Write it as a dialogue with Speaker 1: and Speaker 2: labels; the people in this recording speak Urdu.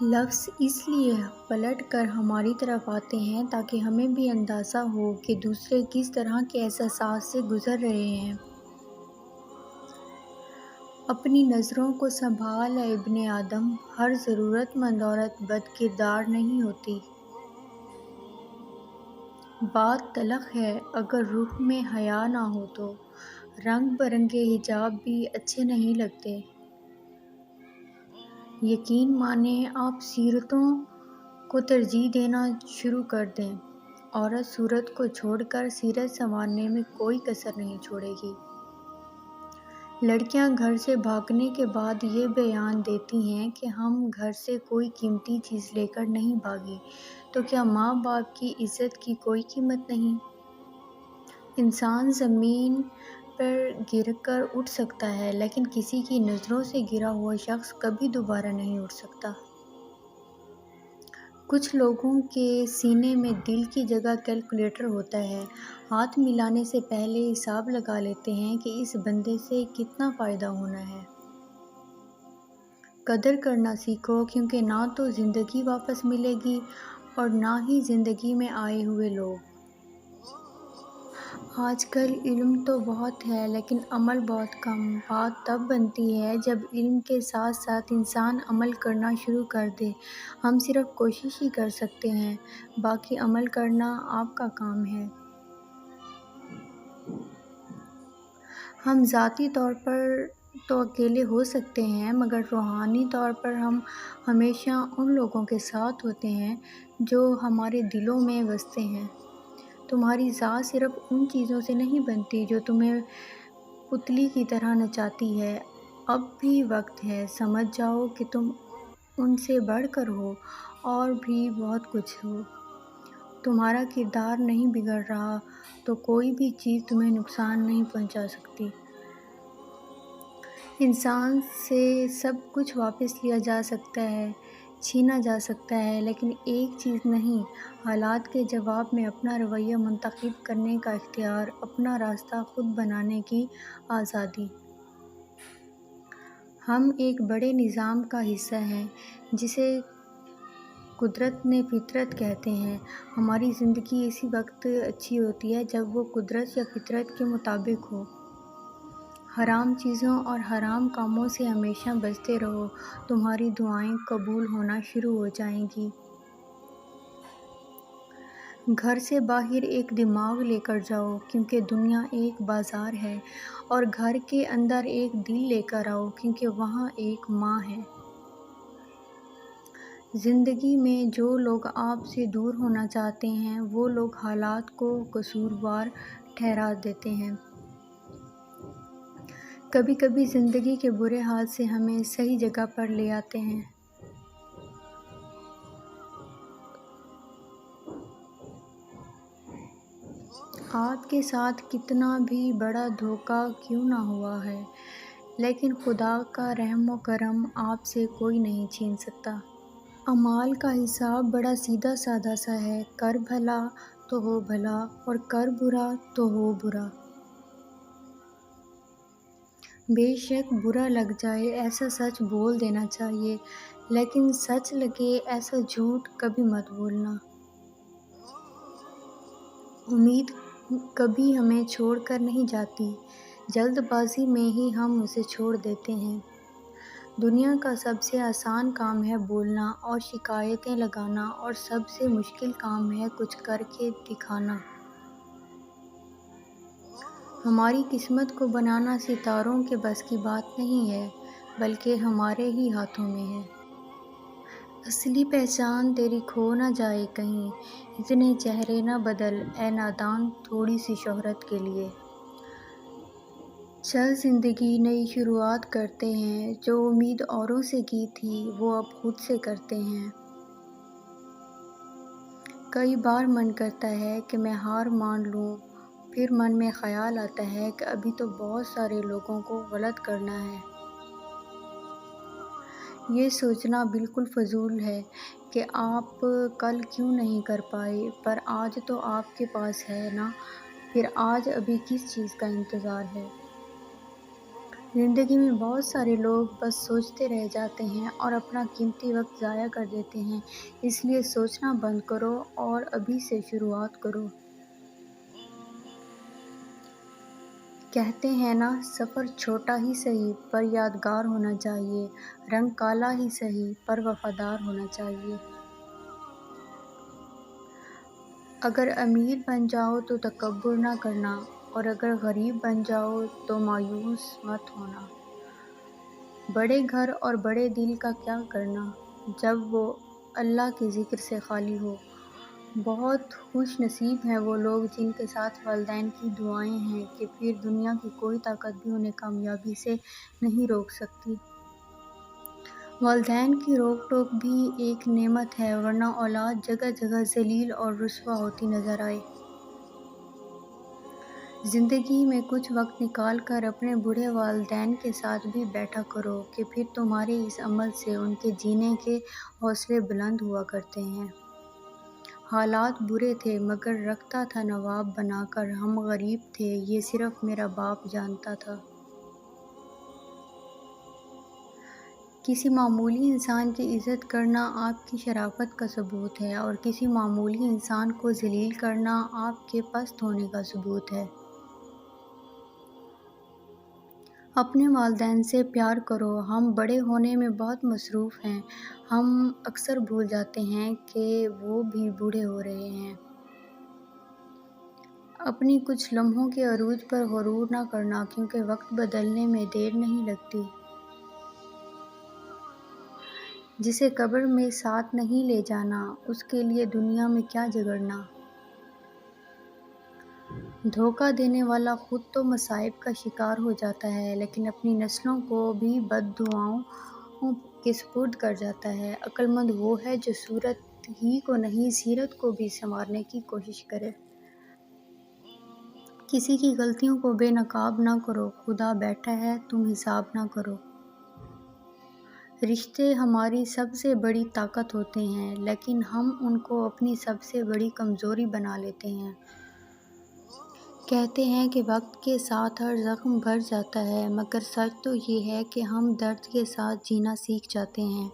Speaker 1: لفظ اس لیے پلٹ کر ہماری طرف آتے ہیں تاکہ ہمیں بھی اندازہ ہو کہ دوسرے کس طرح کے احساسات سے گزر رہے ہیں۔ اپنی نظروں کو سنبھال اے ابن آدم، ہر ضرورت مند عورت بد کردار نہیں ہوتی۔ بات تلخ ہے اگر روح میں حیا نہ ہو تو، رنگ برنگے حجاب بھی اچھے نہیں لگتے۔ یقین مانیں آپ سیرتوں کو ترجیح دینا شروع کر دیں، عورت صورت کو چھوڑ کر سیرت سنوارنے میں کوئی کسر نہیں چھوڑے گی۔ لڑکیاں گھر سے بھاگنے کے بعد یہ بیان دیتی ہیں کہ ہم گھر سے کوئی قیمتی چیز لے کر نہیں بھاگی، تو کیا ماں باپ کی عزت کی کوئی قیمت نہیں؟ انسان زمین پر گر کر اٹھ سکتا ہے لیکن کسی کی نظروں سے گرا ہوا شخص کبھی دوبارہ نہیں اٹھ سکتا۔ کچھ لوگوں کے سینے میں دل کی جگہ کیلکولیٹر ہوتا ہے، ہاتھ ملانے سے پہلے حساب لگا لیتے ہیں کہ اس بندے سے کتنا فائدہ ہونا ہے۔ قدر کرنا سیکھو، کیونکہ نہ تو زندگی واپس ملے گی اور نہ ہی زندگی میں آئے ہوئے لوگ۔ آج کل علم تو بہت ہے لیکن عمل بہت کم۔ بات تب بنتی ہے جب علم کے ساتھ ساتھ انسان عمل کرنا شروع کر دے۔ ہم صرف کوشش ہی کر سکتے ہیں، باقی عمل کرنا آپ کا کام ہے۔ ہم ذاتی طور پر تو اکیلے ہو سکتے ہیں مگر روحانی طور پر ہم ہمیشہ ان لوگوں کے ساتھ ہوتے ہیں جو ہمارے دلوں میں بستے ہیں۔ تمہاری ذات صرف ان چیزوں سے نہیں بنتی جو تمہیں پتلی کی طرح نچاتی ہے۔ اب بھی وقت ہے، سمجھ جاؤ کہ تم ان سے بڑھ کر ہو اور بھی بہت کچھ ہو۔ تمہارا کردار نہیں بگڑ رہا تو کوئی بھی چیز تمہیں نقصان نہیں پہنچا سکتی۔ انسان سے سب کچھ واپس لیا جا سکتا ہے، چھینا جا سکتا ہے، لیکن ایک چیز نہیں، حالات کے جواب میں اپنا رویہ منتخب کرنے کا اختیار، اپنا راستہ خود بنانے کی آزادی۔ ہم ایک بڑے نظام کا حصہ ہیں جسے قدرت نے فطرت کہتے ہیں۔ ہماری زندگی اسی وقت اچھی ہوتی ہے جب وہ قدرت یا فطرت کے مطابق ہو۔ حرام چیزوں اور حرام کاموں سے ہمیشہ بچتے رہو، تمہاری دعائیں قبول ہونا شروع ہو جائیں گی۔ گھر سے باہر ایک دماغ لے کر جاؤ، کیونکہ دنیا ایک بازار ہے، اور گھر کے اندر ایک دل لے کر آؤ، کیونکہ وہاں ایک ماں ہے۔ زندگی میں جو لوگ آپ سے دور ہونا چاہتے ہیں وہ لوگ حالات کو قصوروار ٹھہرا دیتے ہیں۔ کبھی کبھی زندگی کے برے حادثے ہمیں صحیح جگہ پر لے آتے ہیں۔ آپ کے ساتھ کتنا بھی بڑا دھوکہ کیوں نہ ہوا ہے، لیکن خدا کا رحم و کرم آپ سے کوئی نہیں چھین سکتا۔ اعمال کا حساب بڑا سیدھا سادہ سا ہے، کر بھلا تو ہو بھلا اور کر برا تو ہو برا۔ بے شک برا لگ جائے ایسا سچ بول دینا چاہیے، لیکن سچ لگے ایسا جھوٹ کبھی مت بولنا۔ امید کبھی ہمیں چھوڑ کر نہیں جاتی، جلد بازی میں ہی ہم اسے چھوڑ دیتے ہیں۔ دنیا کا سب سے آسان کام ہے بولنا اور شکایتیں لگانا، اور سب سے مشکل کام ہے کچھ کر کے دکھانا۔ ہماری قسمت کو بنانا ستاروں کے بس کی بات نہیں ہے، بلکہ ہمارے ہی ہاتھوں میں ہے۔ اصلی پہچان تیری کھو نہ جائے کہیں، اتنے چہرے نہ بدل اے نادان تھوڑی سی شہرت کے لیے۔ چل زندگی نئی شروعات کرتے ہیں، جو امید اوروں سے کی تھی وہ اب خود سے کرتے ہیں۔ کئی بار من کرتا ہے کہ میں ہار مان لوں، پھر من میں خیال آتا ہے کہ ابھی تو بہت سارے لوگوں کو غلط کرنا ہے۔ یہ سوچنا بالکل فضول ہے کہ آپ کل کیوں نہیں کر پائے، پر آج تو آپ کے پاس ہے نا، پھر آج ابھی کس چیز کا انتظار ہے؟ زندگی میں بہت سارے لوگ بس سوچتے رہ جاتے ہیں اور اپنا قیمتی وقت ضائع کر دیتے ہیں، اس لیے سوچنا بند کرو اور ابھی سے شروعات کرو۔ کہتے ہیں نا، سفر چھوٹا ہی سہی پر یادگار ہونا چاہیے، رنگ کالا ہی سہی پر وفادار ہونا چاہیے۔ اگر امیر بن جاؤ تو تکبر نہ کرنا، اور اگر غریب بن جاؤ تو مایوس مت ہونا۔ بڑے گھر اور بڑے دل کا کیا کرنا، جب وہ اللہ کے ذکر سے خالی ہو۔ بہت خوش نصیب ہیں وہ لوگ جن کے ساتھ والدین کی دعائیں ہیں کہ پھر دنیا کی کوئی طاقت بھی انہیں کامیابی سے نہیں روک سکتی۔ والدین کی روک ٹوک بھی ایک نعمت ہے، ورنہ اولاد جگہ جگہ ذلیل اور رسوا ہوتی نظر آئے۔ زندگی میں کچھ وقت نکال کر اپنے بوڑھے والدین کے ساتھ بھی بیٹھا کرو کہ پھر تمہارے اس عمل سے ان کے جینے کے حوصلے بلند ہوا کرتے ہیں۔ حالات برے تھے مگر رکھتا تھا نواب بنا کر، ہم غریب تھے یہ صرف میرا باپ جانتا تھا۔ کسی معمولی انسان کی عزت کرنا آپ کی شرافت کا ثبوت ہے، اور کسی معمولی انسان کو ذلیل کرنا آپ کے پست ہونے کا ثبوت ہے۔ اپنے والدین سے پیار کرو۔ ہم بڑے ہونے میں بہت مصروف ہیں، ہم اکثر بھول جاتے ہیں کہ وہ بھی بوڑھے ہو رہے ہیں۔ اپنی کچھ لمحوں کے عروج پر غرور نہ کرنا، کیونکہ وقت بدلنے میں دیر نہیں لگتی۔ جسے قبر میں ساتھ نہیں لے جانا، اس کے لیے دنیا میں کیا جھگڑنا۔ دھوکہ دینے والا خود تو مصائب کا شکار ہو جاتا ہے، لیکن اپنی نسلوں کو بھی بددعاؤں کے سپرد کر جاتا ہے۔ عقل مند وہ ہے جو صورت ہی کو نہیں، سیرت کو بھی سنوارنے کی کوشش کرے۔ کسی کی غلطیوں کو بے نقاب نہ کرو، خدا بیٹھا ہے تم حساب نہ کرو۔ رشتے ہماری سب سے بڑی طاقت ہوتے ہیں، لیکن ہم ان کو اپنی سب سے بڑی کمزوری بنا لیتے ہیں۔ کہتے ہیں کہ وقت کے ساتھ ہر زخم بھر جاتا ہے، مگر سچ تو یہ ہے کہ ہم درد کے ساتھ جینا سیکھ جاتے ہیں۔